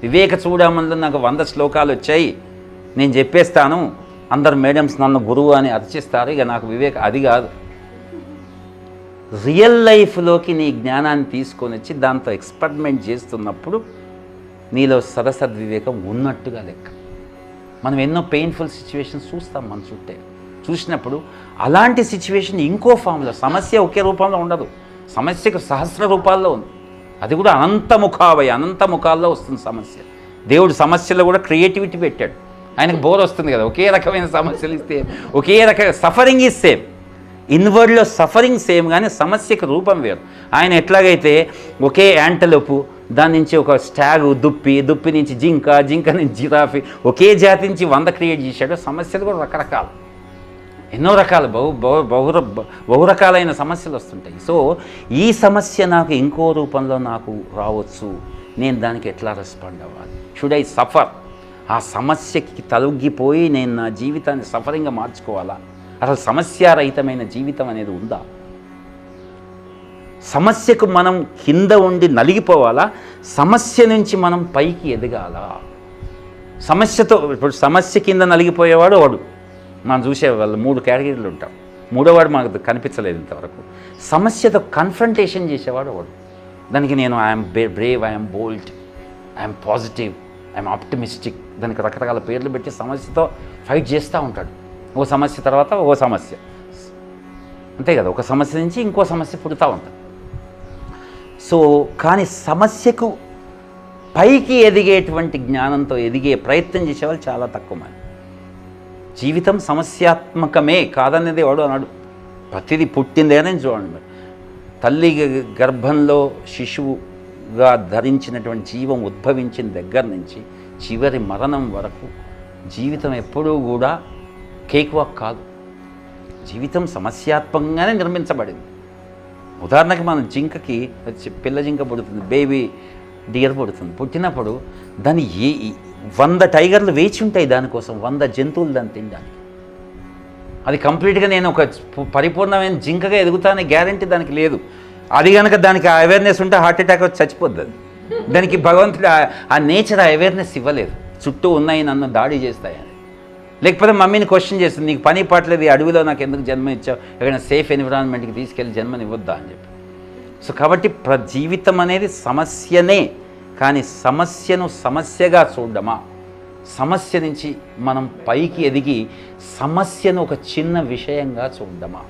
వివేక చూడమని నాకు 100 శ్లోకాలు వచ్చాయి, నేను చెప్పేస్తాను, అందరు మేడమ్స్ నన్ను గురువు అని అర్చిస్తారు, ఇక నాకు వివేక అది కాదు. రియల్ లైఫ్లోకి నీ జ్ఞానాన్ని తీసుకొని వచ్చి దాంతో ఎక్స్పెరిమెంట్ చేస్తున్నప్పుడు నీలో సదసద్వివేకం ఉన్నట్టుగా లెక్క. మనం ఎన్నో పెయిన్ఫుల్ సిచ్యువేషన్స్ చూస్తాం మన చుట్టే. చూసినప్పుడు అలాంటి సిచ్యువేషన్ ఇంకో ఫామ్లో, సమస్య ఒకే రూపంలో ఉండదు, సమస్యకు సహస్ర రూపాల్లో ఉంది. అది కూడా అనంత ముఖాల్లో వస్తుంది సమస్య. దేవుడు సమస్యలో కూడా క్రియేటివిటీ పెట్టాడు. ఆయనకు బోర్ వస్తుంది కదా, ఒకే రకమైన సమస్యలు ఇస్తే, ఒకే రకమైన సఫరింగ్ ఈజ్ సేమ్, ఇన్వర్డ్లో సఫరింగ్ సేమ్, కానీ సమస్యకు రూపం వేరు. ఆయన ఎట్లాగైతే ఒకే యాంటలోపు, దాని నుంచి ఒక స్టాగు, దుప్పి నుంచి జింక నుంచి జిరాఫీ, ఒకే జాతి నుంచి 100 క్రియేట్ చేశాడు. సమస్యలు కూడా రకరకాలు, ఎన్నో రకాల బహు రకాలైన సమస్యలు వస్తుంటాయి. సో ఈ సమస్య నాకు ఇంకో రూపంలో నాకు రావచ్చు, నేను దానికి ఎట్లా రెస్పాండ్ అవ్వాలి? Should I suffer? ఆ సమస్యకి తలొగ్గిపోయి నేను నా జీవితాన్ని సఫరింగ్గా మార్చుకోవాలా? అసలు సమస్యారహితమైన జీవితం అనేది ఉందా? సమస్యకు మనం కింద ఉండి నలిగిపోవాలా? సమస్య నుంచి మనం పైకి ఎదగాలా? ఇప్పుడు సమస్య కింద నలిగిపోయేవాడు వాడు, మనం చూసే వాళ్ళు 3 కేటగిరీలు ఉంటాం. 3వ వాడు మనకు కనిపించలేదు ఇంతవరకు. సమస్యతో కన్ఫ్రంటేషన్ చేసేవాడు వాడు. దానికి నేను I'm Brave, I'm bold, I'm positive, I'm optimistic, దానికి రకరకాల పేర్లు పెట్టి సమస్యతో ఫైట్ చేస్తూ ఉంటాడు. ఓ సమస్య తర్వాత ఓ సమస్య, అంతే కదా, ఒక సమస్య నుంచి ఇంకో సమస్య పుడుతూ ఉంటుంది. సో కానీ సమస్యకు పైకి ఎదిగేటువంటి జ్ఞానంతో ఎదిగే ప్రయత్నం చేసేవాళ్ళు చాలా తక్కువ మంది. జీవితం సమస్యాత్మకమే కాదనేది ఎవడు అన్నాడు. ప్రతిదీ పుట్టిందేనని చూడండి, తల్లి గర్భంలో శిశువుగా ధరించినటువంటి జీవం ఉద్భవించిన దగ్గర నుంచి చివరి మరణం వరకు జీవితం ఎప్పుడూ కూడా కేక్ వాక్ కాదు. జీవితం సమస్యాత్మకంగానే నిర్మించబడింది. ఉదాహరణకి మనం జింకకి, పిల్ల జింక పుడుతుంది, బేబీ డియర్ పుడుతుంది. పుట్టినప్పుడు దాన్ని 100 టైగర్లు వేచి ఉంటాయి దానికోసం, 100 జంతువులు దాన్ని తినడానికి. అది కంప్లీట్గా నేను ఒక పరిపూర్ణమైన జింకగా ఎదుగుతానే గ్యారంటీ దానికి లేదు. అది కనుక దానికి ఆ అవేర్నెస్ ఉంటే హార్ట్ అటాక్ వచ్చి చచ్చిపోద్ది. అది దానికి భగవంతుడు ఆ నేచర్ ఆ అవేర్నెస్ ఇవ్వలేదు, చుట్టూ ఉన్నాయి నన్ను దాడి చేస్తాయని. లేకపోతే మమ్మీని క్వశ్చన్ చేస్తుంది, నీకు పని పాటలేదు, ఈ అడవిలో నాకు ఎందుకు జన్మ ఇచ్చావు, ఎక్కడైనా సేఫ్ ఎన్విరాన్మెంట్కి తీసుకెళ్ళి జన్మని ఇవ్వద్దా అని చెప్పి. సో కాబట్టి జీవితం అనేది సమస్యనే, కానీ సమస్యను సమస్యగా చూడడమా, సమస్య నుంచి మనం పైకి ఎదిగి సమస్యను ఒక చిన్న విషయంగా చూడడమా?